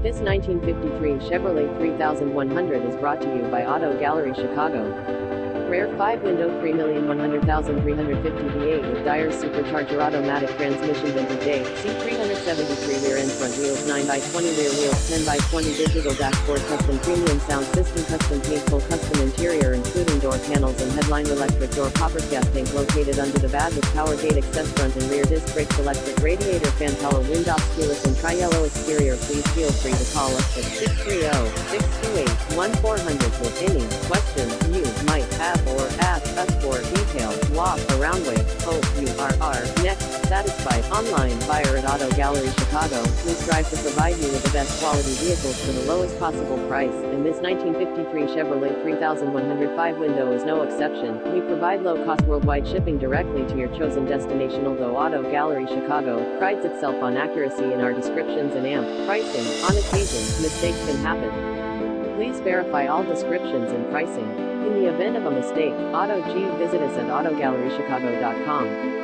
This 1953 Chevrolet 3100 is brought to you by Auto Gallery Chicago. Rear 5-window 3,100,350 V8 with Dyer's supercharger automatic transmission vintage day, C373 rear end front wheels 9x20 rear wheels 10x20 digital dashboard custom premium sound system custom paint full custom interior including door panels and headliner electric door poppers gas tank located under the bed with power gate access front and rear disc brakes electric radiator fan power windows keyless and tri-yellow exterior. Please feel free to call us at 630-628-1400 with any questions you might have or ask us for details. Walk around way. Hope you are next satisfied. Online buyer at Auto Gallery Chicago. We strive to provide you with the best quality vehicles for the lowest possible price, and this 1953 Chevrolet 3100 5-window is no exception. We provide low-cost worldwide shipping directly to your chosen destination. Although Auto Gallery Chicago prides itself on accuracy in our descriptions and pricing, on occasion, mistakes can happen. Please verify all descriptions and pricing. In the event of a mistake, Auto G visit us at autogallerychicago.com.